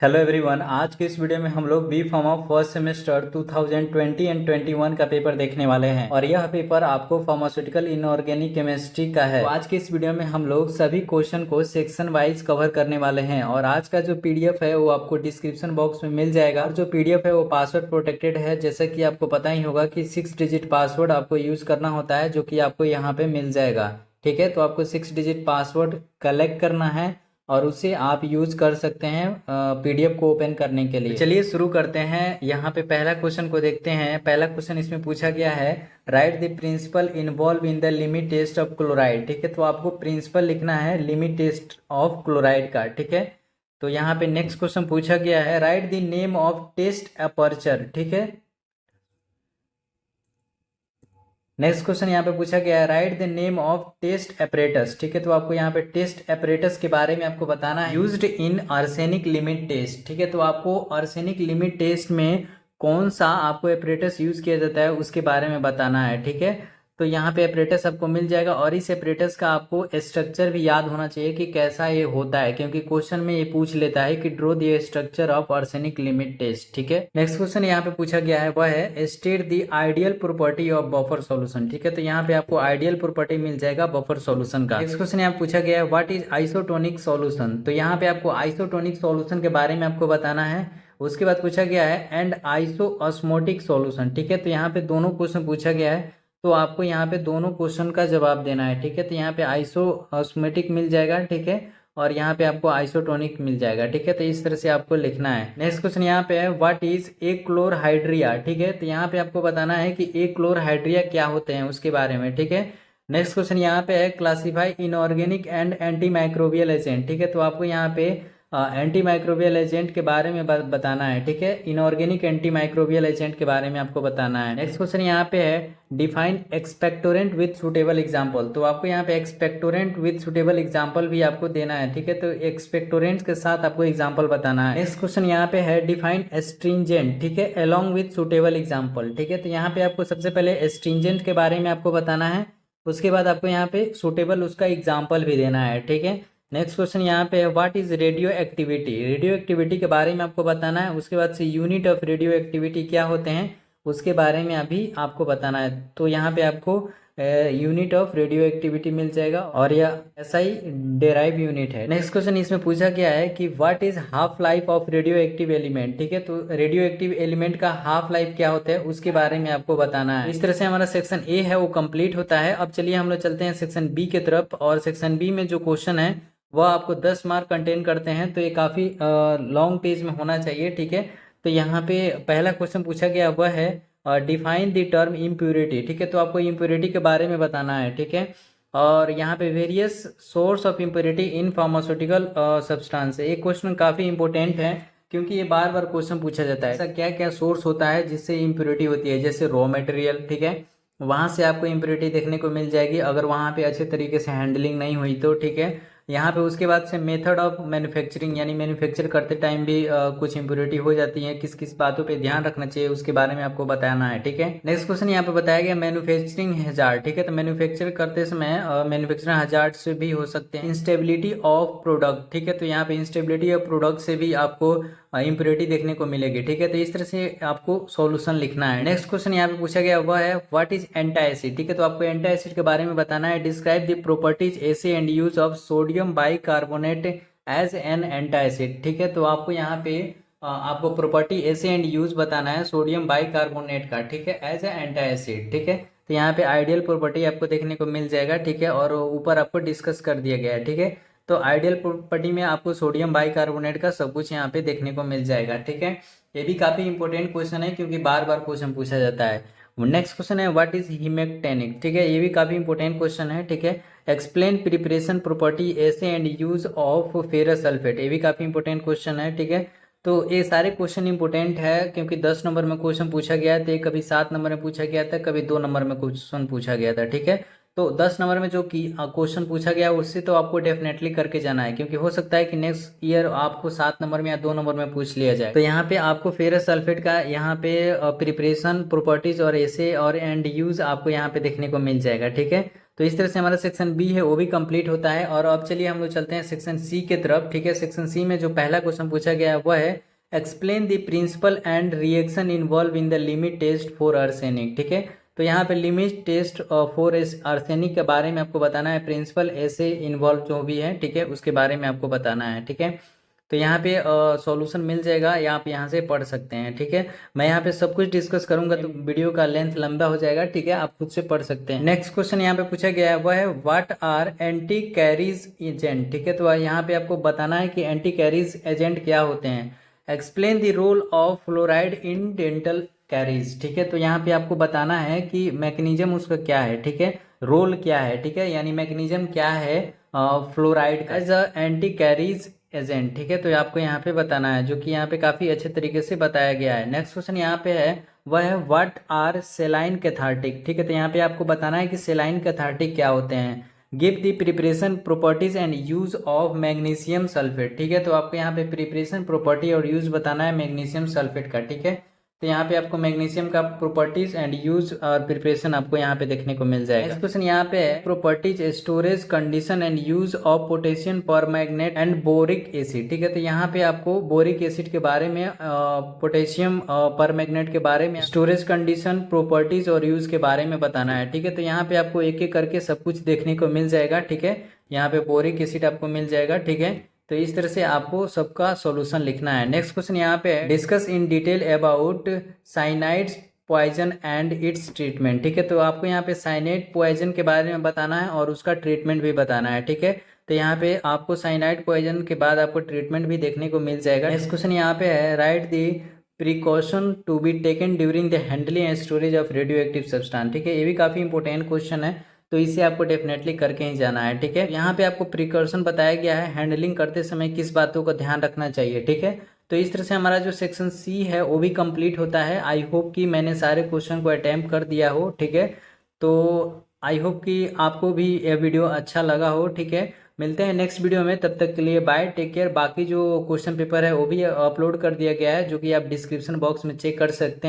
Hello everyone. आज के इस वीडियो में हम लोग B pharma first semester 2020 and 21 का पेपर देखने वाले हैं और यह पेपर आपको फार्मास्यूटिकल इनऑर्गेनिक केमिस्ट्री का है। तो आज के इस वीडियो में हम लोग सभी क्वेश्चन को सेक्शन वाइज कवर करने वाले हैं और आज का जो पीडीएफ है वो आपको डिस्क्रिप्शन बॉक्स में मिल जाएगा। और जो पीडीएफ है वो पासवर्ड प्रोटेक्टेड है, जैसे कि आपको पता ही होगा कि 6 डिजिट पासवर्ड आपको यूज करना होता है, जो कि आपको यहाँ पे मिल जाएगा। ठीक है, तो आपको 6 डिजिट पासवर्ड कलेक्ट करना है और उसे आप यूज कर सकते हैं पीडीएफ को ओपन करने के लिए। चलिए शुरू करते हैं। यहाँ पे पहला क्वेश्चन को देखते हैं। पहला क्वेश्चन इसमें पूछा गया है, write the principle involve in the limit test of chloride. ठीक है, तो आपको प्रिंसिपल लिखना है लिमिट टेस्ट ऑफ क्लोराइड का। ठीक है, तो यहाँ पे नेक्स्ट क्वेश्चन पूछा गया है, write the name of test aperture. ठीक है, नेक्स्ट क्वेश्चन यहाँ पे पूछा गया है, write the name of test apparatus. ठीक है, तो आपको यहाँ पे टेस्ट एपरेटस के बारे में आपको बताना है, used in arsenic limit test. ठीक है, तो आपको आर्सेनिक लिमिट टेस्ट में कौन सा आपको एपरेटस यूज किया जाता है उसके बारे में बताना है। ठीक है, तो यहाँ पे एपरेटस आपको मिल जाएगा और इस एपरेटस का आपको स्ट्रक्चर भी याद होना चाहिए कि कैसा ये होता है, क्योंकि क्वेश्चन में ये पूछ लेता है कि draw the structure of arsenic limit test. ठीक है, नेक्स्ट क्वेश्चन यहाँ पे पूछा गया है, वह है state the ideal property of buffer solution. ठीक है, तो यहाँ पे आपको आइडियल प्रॉपर्टी मिल जाएगा बफर सॉल्यूशन का। नेक्स्ट क्वेश्चन यहाँ पूछा गया है, व्हाट इज आइसोटोनिक सॉल्यूशन। तो यहाँ पे आपको आइसोटोनिक सॉल्यूशन के बारे में आपको बताना है। उसके बाद पूछा गया है एंड आइसोऑस्मोटिक सॉल्यूशन। ठीक है, तो यहाँ पे दोनों क्वेश्चन पूछा गया है, तो आपको यहाँ पे दोनों क्वेश्चन का जवाब देना है। ठीक है, तो यहाँ पे आइसोऑस्मोटिक मिल जाएगा। ठीक है, और यहाँ पे आपको आइसोटोनिक मिल जाएगा। ठीक है, तो इस तरह से आपको लिखना है। नेक्स्ट क्वेश्चन यहाँ पे है, व्हाट इज ए क्लोरहाइड्रिया। ठीक है, तो यहाँ पे आपको बताना है कि ए क्लोरहाइड्रिया क्या होते हैं उसके बारे में। ठीक है, नेक्स्ट क्वेश्चन यहाँ पे है, classify inorganic and anti microbial agent. ठीक है, तो आपको यहाँ पे एंटी माइक्रोबियल एजेंट के बारे में बताना है। ठीक है, इनऑर्गेनिक एंटी माइक्रोबियल एजेंट के बारे में आपको बताना है। नेक्स्ट क्वेश्चन यहाँ पे है, define expectorant with suitable example. तो आपको यहाँ पे एक्सपेक्टोरेंट विथ सुटेबल एग्जाम्पल भी आपको देना है। ठीक है, तो एक्सपेक्टोरेंट के साथ आपको एग्जाम्पल बताना है। नेक्स्ट क्वेश्चन यहाँ पे है, डिफाइन एस्ट्रिंजेंट। ठीक है, अलोंग विथ सुटेबल एग्जाम्पल। ठीक है, तो यहाँ पे आपको सबसे पहले एस्ट्रिंजेंट के बारे में आपको बताना है, उसके बाद आपको यहाँ पे सुटेबल उसका एग्जाम्पल भी देना है। ठीक है, नेक्स्ट क्वेश्चन यहाँ पे है, what is radio activity. Radio activity के बारे में आपको बताना है। उसके बाद से यूनिट ऑफ रेडियो एक्टिविटी क्या होते हैं उसके बारे में अभी आपको बताना है। तो यहाँ पे आपको यूनिट ऑफ रेडियो एक्टिविटी मिल जाएगा और यह ऐसा ही डेराइव यूनिट है। नेक्स्ट क्वेश्चन इसमें पूछा गया है कि what is half life of radio active element. ठीक है, तो रेडियो एक्टिव एलिमेंट का हाफ लाइफ क्या होता है उसके बारे में आपको बताना है। इस तरह से हमारा सेक्शन ए है वो कंप्लीट होता है। अब चलिए हम लोग चलते हैं सेक्शन बी की तरफ, और सेक्शन बी में जो क्वेश्चन है वह आपको 10 मार्क कंटेन करते हैं, तो ये काफ़ी लॉन्ग पेज में होना चाहिए। ठीक है, तो यहाँ पे पहला क्वेश्चन पूछा गया वह है, डिफाइन द टर्म इम्प्योरिटी। ठीक है, तो आपको इम्प्योरिटी के बारे में बताना है। ठीक है, और यहाँ पे various source of impurity in pharmaceutical substance. एक क्वेश्चन काफ़ी इंपॉर्टेंट है क्योंकि ये बार बार क्वेश्चन पूछा जाता है, ऐसा क्या क्या सोर्स होता है जिससे इम्प्योरिटी होती है। जैसे रॉ मटेरियल, ठीक है, वहाँ से आपको इम्प्योरिटी देखने को मिल जाएगी अगर वहाँ पे अच्छे तरीके से हैंडलिंग नहीं हुई तो। ठीक है, यहाँ पे उसके बाद से मेथड ऑफ मैन्युफैक्चरिंग, यानी मैन्युफैक्चर करते टाइम भी कुछ इम्प्योरिटी हो जाती है, किस किस बातों पे ध्यान रखना चाहिए उसके बारे में आपको बताना है। ठीक है, नेक्स्ट क्वेश्चन यहाँ पे बताया गया मैन्युफैक्चरिंग हैजार्ड। ठीक है, तो मैन्युफैक्चर करते समय मैन्युफैक्चरिंग हैजार्ड से भी हो सकते हैं। Instability of product. ठीक है, तो यहाँ पे इंस्टेबिलिटी ऑफ प्रोडक्ट से भी आपको इम्प्योरिटी देखने को मिलेगी। ठीक है, तो इस तरह से आपको सॉल्यूशन लिखना है। नेक्स्ट क्वेश्चन यहाँ पे पूछा गया वह है, व्हाट इज एंटी एसिड। ठीक है, तो आपको एंटी एसिड के बारे में बताना है। Describe the properties essay and use of sodium bicarbonate as an anti acid. ठीक है, तो आपको यहाँ पे आपको प्रॉपर्टी एसे एंड यूज बताना है सोडियम बाइकार्बोनेट का। ठीक है, एज ए एंटी एसिड। ठीक है, तो यहाँ पे आइडियल प्रॉपर्टी आपको देखने को मिल जाएगा। ठीक है, और ऊपर आपको डिस्कस कर दिया गया है। ठीक है, तो आइडियल प्रॉपर्टी में आपको सोडियम बाइकार्बोनेट का सब कुछ यहाँ पे देखने को मिल जाएगा। ठीक है, ये भी काफी इंपॉर्टेंट क्वेश्चन है क्योंकि बार बार क्वेश्चन पूछा जाता है। नेक्स्ट क्वेश्चन है, व्हाट इज हीमेक्टेनिक। ठीक है, ये भी काफी इंपॉर्टेंट क्वेश्चन है। ठीक है, explain preparation property essay and use of ferrous sulphate. ये भी काफी इंपॉर्टेंट क्वेश्चन है। ठीक है, तो ये सारे क्वेश्चन इंपॉर्टेंट है क्योंकि 10 नंबर में क्वेश्चन पूछा गया था, कभी 7 नंबर में पूछा गया था, कभी 2 नंबर में क्वेश्चन पूछा गया था। ठीक है, तो 10 नंबर में जो कि क्वेश्चन पूछा गया उससे तो आपको डेफिनेटली करके जाना है, क्योंकि हो सकता है कि नेक्स्ट ईयर आपको 7 नंबर में या 2 नंबर में पूछ लिया जाए। तो यहाँ पे आपको फेरस सल्फेट का यहाँ पे प्रिपरेशन, प्रॉपर्टीज और ऐसे और एंड यूज आपको यहाँ पे देखने को मिल जाएगा। ठीक है, तो इस तरह से हमारा सेक्शन बी है वो भी कंप्लीट होता है। और अब चलिए हम लोग चलते हैं सेक्शन सी के तरफ। ठीक है, सेक्शन सी में जो पहला क्वेश्चन पूछा गया है वह है explain the principle and reaction involve in the limit test for arsenic. ठीक है, तो यहाँ पे लिमिट टेस्ट फॉर आर्सेनिक के बारे में आपको बताना है, प्रिंसिपल ऐसे इन्वॉल्व जो भी है, ठीक है, उसके बारे में आपको बताना है। ठीक है, तो यहाँ पे सॉल्यूशन मिल जाएगा या आप यहाँ से पढ़ सकते हैं। ठीक है, मैं यहाँ पे सब कुछ डिस्कस करूंगा तो वीडियो का लेंथ लंबा हो जाएगा। ठीक है, आप खुद से पढ़ सकते हैं। नेक्स्ट क्वेश्चन यहाँ पे पूछा गया है वह है what are anti caries agent. ठीक है, तो यहाँ पे आपको बताना है कि एंटी कैरीज एजेंट क्या होते हैं। Explain the role of fluoride in dental caries. ठीक है, तो यहाँ पे आपको बताना है कि मैकेनिज्म उसका क्या है। ठीक है, रोल क्या है, ठीक है, यानी मैकेनिज्म क्या है फ्लोराइड का as a anti caries agent. ठीक है, तो आपको यहाँ पे बताना है, जो कि यहाँ पे काफी अच्छे तरीके से बताया गया है। नेक्स्ट क्वेश्चन यहाँ पे है वह है व्हाट आर सेलाइन कैथार्टिक। ठीक है, तो यहाँ पे आपको बताना है कि सेलाइन कैथार्टिक क्या होते हैं। Give the preparation properties and use of magnesium sulphate. ठीक है, तो आपको यहाँ पे प्रिपरेशन प्रॉपर्टी और यूज बताना है मैग्नीशियम सल्फेट का। ठीक है, तो यहाँ पे आपको मैग्नीशियम का प्रॉपर्टीज एंड यूज और प्रिपरेशन आपको यहाँ पे देखने को मिल जाएगा। नेक्स्ट क्वेश्चन यहाँ पे है properties, storage, condition and use of potassium permanganate and boric acid. ठीक है, तो यहाँ पे आपको बोरिक एसिड के बारे में, पोटेशियम परमैंगनेट के बारे में, स्टोरेज कंडीशन, प्रॉपर्टीज और यूज के बारे में बताना है। ठीक है, तो यहाँ पे आपको एक एक करके सब कुछ देखने को मिल जाएगा। ठीक है, यहाँ पे बोरिक एसिड आपको मिल जाएगा। ठीक है, तो इस तरह से आपको सबका सॉल्यूशन लिखना है। नेक्स्ट क्वेश्चन यहाँ पे है discuss in detail about cyanides poison and its treatment. ठीक है, तो आपको यहाँ पे साइनाइड पॉइजन के बारे में बताना है और उसका ट्रीटमेंट भी बताना है। ठीक है, तो यहाँ पे आपको साइनाइड पॉइजन के बाद आपको ट्रीटमेंट भी देखने को मिल जाएगा। नेक्स्ट क्वेश्चन यहाँ पे है write the precaution to be taken during the handling and storage of radio active substance. ठीक है, ये भी काफी इंपॉर्टेंट क्वेश्चन है, तो इसे आपको डेफिनेटली करके ही जाना है। ठीक है, यहाँ पे आपको प्रिकॉशन बताया गया है हैंडलिंग करते समय किस बातों का ध्यान रखना चाहिए। ठीक है, तो इस तरह से हमारा जो सेक्शन सी है वो भी कंप्लीट होता है। आई होप कि मैंने सारे क्वेश्चन को अटेम्प्ट कर दिया हो। ठीक है, तो आई होप कि आपको भी यह वीडियो अच्छा लगा हो। ठीक है, मिलते हैं नेक्स्ट वीडियो में, तब तक के लिए बाय, टेक केयर। बाकी जो क्वेश्चन पेपर है वो भी अपलोड कर दिया गया है, जो कि आप डिस्क्रिप्शन बॉक्स में चेक कर सकते हैं।